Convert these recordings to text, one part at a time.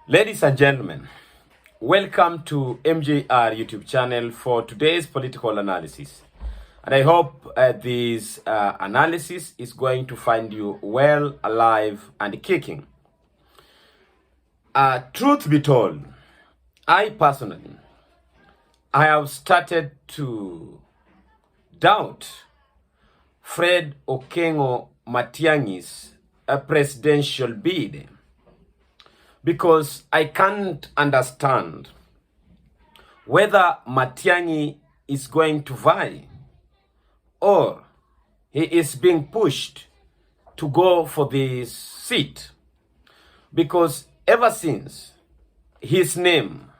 Ladies and gentlemen, welcome to MJR YouTube channel for today's political analysis. And I hope this analysis is going to find you well, alive, and kicking. Truth be told, I personally, I have started to doubt Fred Okengo Matiangi's presidential bid, because I can't understand whether Matiangi is going to vie or he is being pushed to go for this seat. Because ever since his name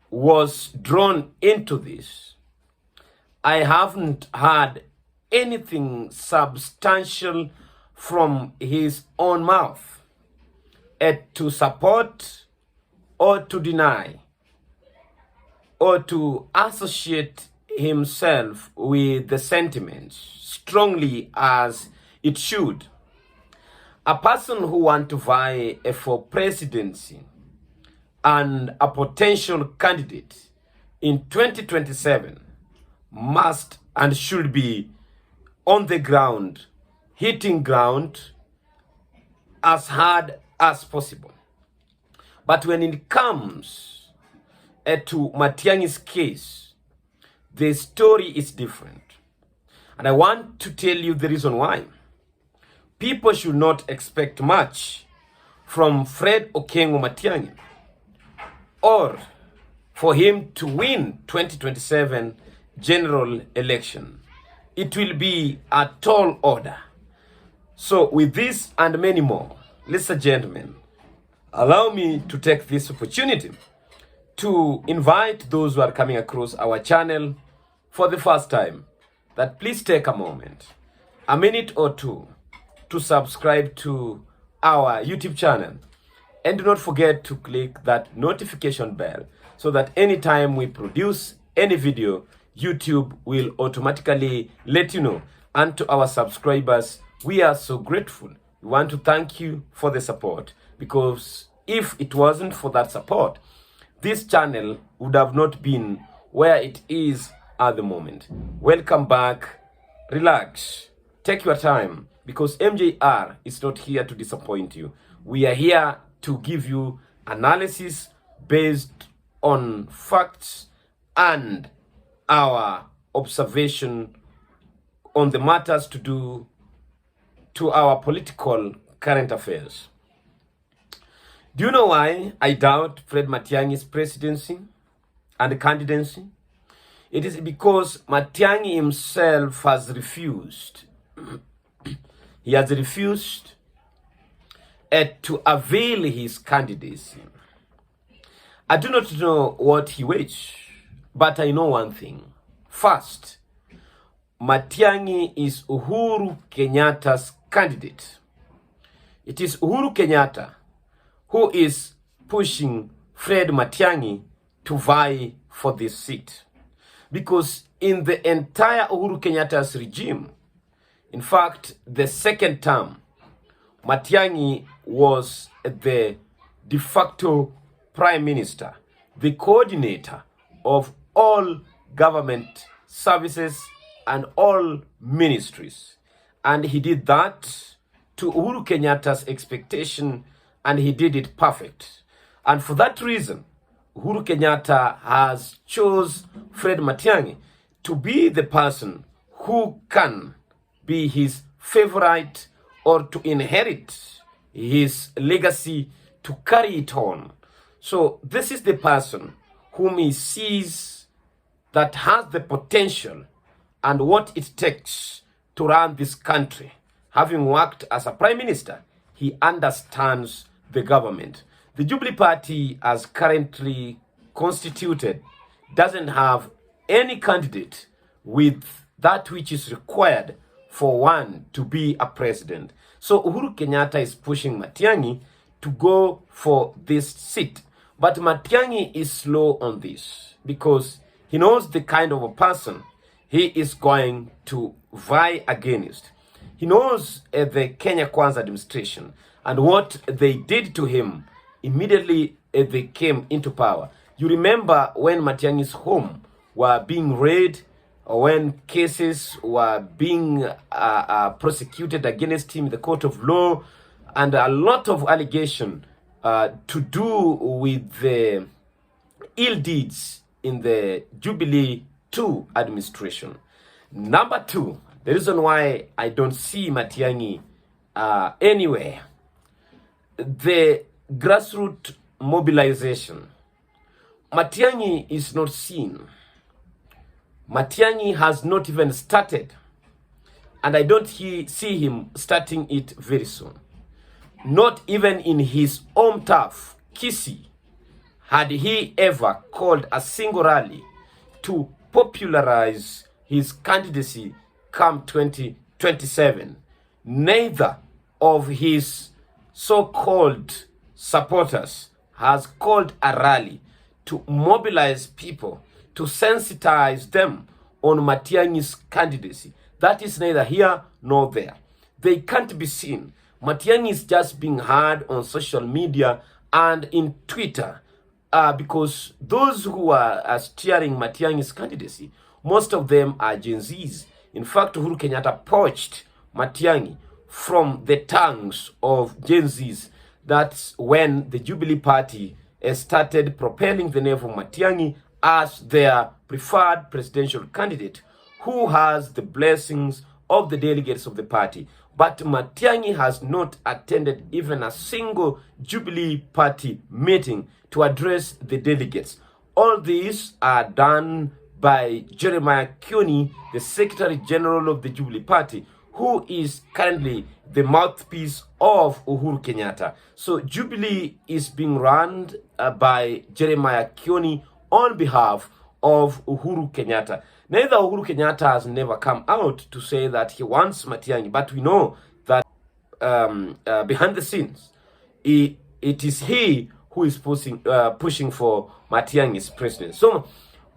was drawn into this, I haven't heard anything substantial from his own mouth to support or to deny or to associate himself with the sentiments strongly as it should. A person who wants to vie for presidency and a potential candidate in 2027 must and should be on the ground, hitting ground as hard as possible. But when it comes to Matiangi's case, the story is different. And I want to tell you the reason why. People should not expect much from Fred Okengo Matiangi or for him to win 2027 general election. It will be a tall order. So with this and many more, ladies and gentlemen, allow me to take this opportunity to invite those who are coming across our channel for the first time that please take a moment, a minute or two, to subscribe to our YouTube channel. And do not forget to click that notification bell so that anytime we produce any video, YouTube will automatically let you know. And to our subscribers, we are so grateful. We want to thank you for the support, because if it wasn't for that support, this channel would have not been where it is at the moment. Welcome back. Relax. Take your time, because MJR is not here to disappoint you. We are here to give you analysis based on facts and our observation on the matters to do to our political current affairs. Do you know why I doubt Fred Matiangi's presidency and candidacy? It is because Matiangi himself has refused. He has refused to avail his candidacy. I do not know what he wishes, but I know one thing. First, Matiangi is Uhuru Kenyatta's candidate. It is Uhuru Kenyatta who is pushing Fred Matiangi to vie for this seat. Because in the entire Uhuru Kenyatta's regime, in fact, the second term, Matiangi was the de facto prime minister, the coordinator of all government services and all ministries. And he did that to Uhuru Kenyatta's expectation, and he did it perfect. And for that reason, Uhuru Kenyatta has chose Fred Matiangi to be the person who can be his favorite or to inherit his legacy, to carry it on. So this is the person whom he sees that has the potential and what it takes to run this country. Having worked as a prime minister, he understands the government. The Jubilee Party, as currently constituted, doesn't have any candidate with that which is required for one to be a president. So Uhuru Kenyatta is pushing Matiangi to go for this seat. But Matiangi is slow on this because he knows the kind of a person he is going to vie against. He knows the Kenya Kwanza administration and what they did to him immediately they came into power. You remember when Matiangi's home were being raided, or when cases were being prosecuted against him in the court of law, and a lot of allegation to do with the ill deeds in the Jubilee 2 administration. Number two, the reason why I don't see Matiangi anywhere, the grassroots mobilization. Matiangi is not seen. Matiangi has not even started, and I don't see him starting it very soon. Not even in his home turf, Kisii, had he ever called a single rally to popularize his candidacy come 2027. Neither of his so-called supporters has called a rally to mobilize people, to sensitize them on Matiangi's candidacy. That is neither here nor there. They can't be seen. Matiangi is just being heard on social media and in Twitter, because those who are steering Matiangi's candidacy, most of them are Gen Zs. In fact, Uhuru Kenyatta poached Matiangi from the tongues of Gen Zs. That's when the Jubilee Party started propelling the name of Matiangi as their preferred presidential candidate, who has the blessings of the delegates of the party. But Matiangi has not attended even a single Jubilee Party meeting to address the delegates. All these are done by Jeremiah Kioni, the Secretary General of the Jubilee Party, who is currently the mouthpiece of Uhuru Kenyatta. So Jubilee is being run by Jeremiah Kioni on behalf of Uhuru Kenyatta. Neither Uhuru Kenyatta has never come out to say that he wants Matiangi, but we know that behind the scenes, it is he who is pushing for Matiangi's presidency. So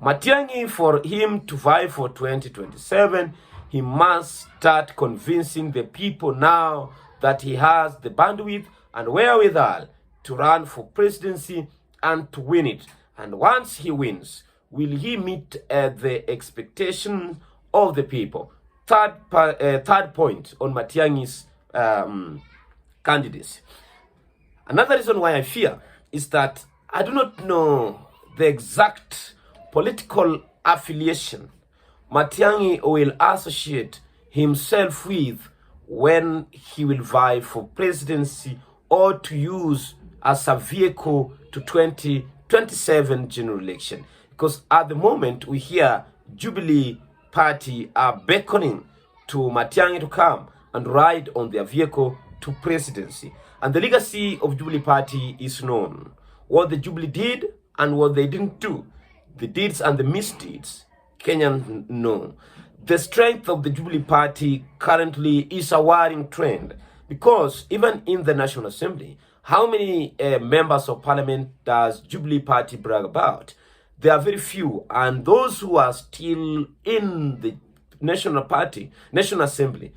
Matiangi, for him to vie for 2027, he must start convincing the people now that he has the bandwidth and wherewithal to run for presidency and to win it. And once he wins, will he meet the expectations of the people? Third point on Matiangi's candidacy. Another reason why I fear is that I do not know the exact political affiliation Matiangi will associate himself with when he will vie for presidency or to use as a vehicle to 2027 general election. Because at the moment we hear Jubilee Party are beckoning to Matiangi to come and ride on their vehicle to presidency. And the legacy of Jubilee Party is known. What the Jubilee did and what they didn't do. The deeds and the misdeeds, Kenyans know. The strength of the Jubilee Party currently is a worrying trend, because even in the National Assembly, how many members of parliament does Jubilee Party brag about? There are very few, and those who are still in the National Assembly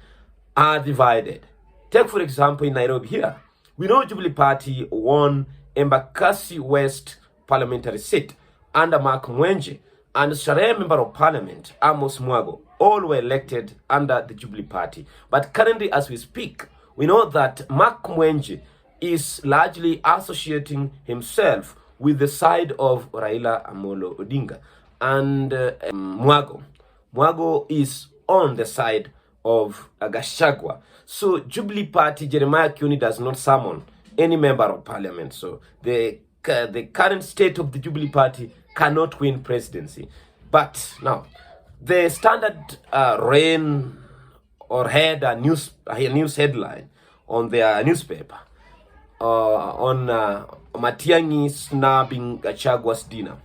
are divided. Take for example in Nairobi here, we know Jubilee Party won Embakasi West parliamentary seat under Mark Mwenje, and Sharia Member of Parliament Amos Mwago, all were elected under the Jubilee Party. But currently as we speak, we know that Mark Mwenje is largely associating himself with the side of Raila Amolo Odinga, and Mwago is on the side of Gachagua. So Jubilee Party, Jeremiah Kioni does not summon any member of parliament. So the current state of the Jubilee Party cannot win presidency. But now, the Standard ran or had a news headline on their newspaper on Matiangi snubbing Gachagua's dinner.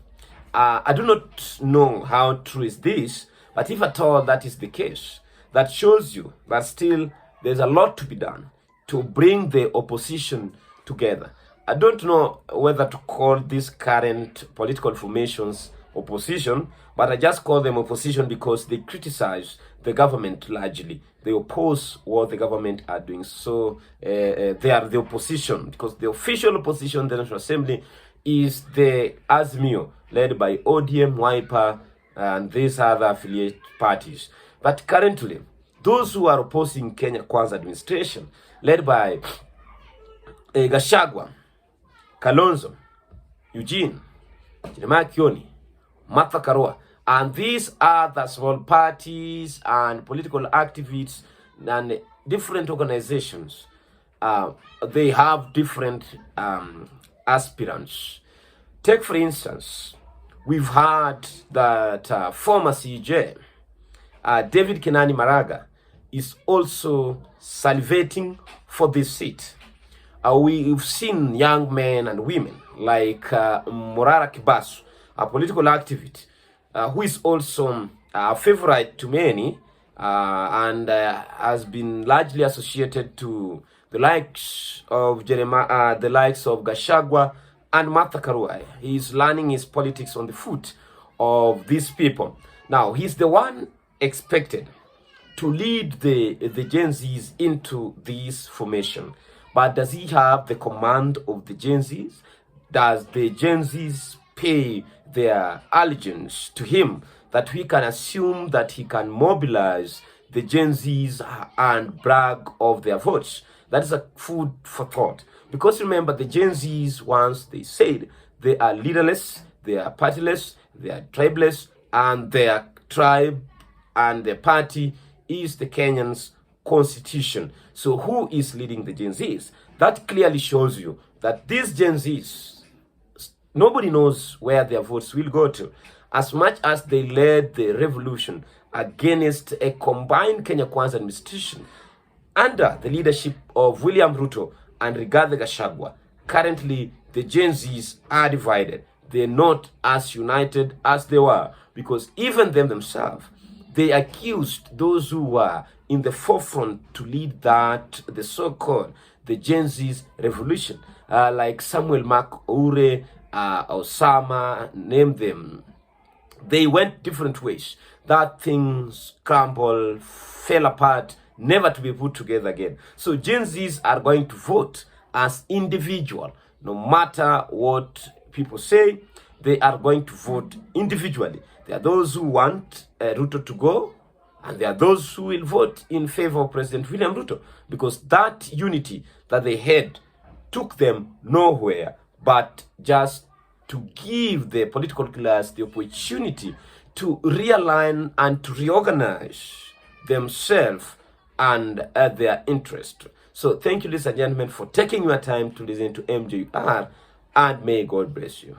I do not know how true is this, but if at all that is the case, that shows you that still there's a lot to be done to bring the opposition together. I don't know whether to call these current political formations opposition, but I just call them opposition because they criticize the the government largely. They oppose what the government are doing. So they are the opposition, because the official opposition in the National Assembly is the Azimio, led by ODM, Wiper, and these other affiliate parties. But currently, those who are opposing Kenya Kwanza administration, led by Gachagua, Kalonzo, Eugene, Jeremiah Kioni, Martha Karua, and these are the small parties and political activists and different organizations. They have different aspirants. Take, for instance, we've heard that former CJ, David Kenani Maraga, is also salivating for this seat. We've seen young men and women like Morara Kibasu, a political activist, who is also a favorite to many and has been largely associated to the likes of Gachagua and Martha Karua. He's learning his politics on the foot of these people. Now, he's the one expected to lead the Gen Zs into this formation. But does he have the command of the Gen Zs? Does the Gen Zs pay their allegiance to him, that we can assume that he can mobilize the Gen Zs and brag of their votes? That is a food for thought. Because remember, the Gen Zs, once they said they are leaderless, they are partyless, they are tribeless, and their tribe and their party is the Kenyans' constitution. So who is leading the Gen Zs? That clearly shows you that these Gen Zs, nobody knows where their votes will go to. As much as they led the revolution against a combined Kenya Kwanza administration under the leadership of William Ruto and Rigathi Gachagua, currently the Gen Zs are divided. They're not as united as they were, because even themselves, they accused those who were in the forefront to lead the so-called the Gen Z's revolution, like Samuel Mark Ure, Osama, name them. They went different ways. That things crumbled, fell apart, never to be put together again. So Gen Zs are going to vote as individual. No matter what people say, they are going to vote individually. There are those who want Ruto to go, and there are those who will vote in favor of President William Ruto, because that unity that they had took them nowhere but just to give the political class the opportunity to realign and to reorganize themselves and their interest. So thank you, ladies and gentlemen, for taking your time to listen to MJR, and may God bless you.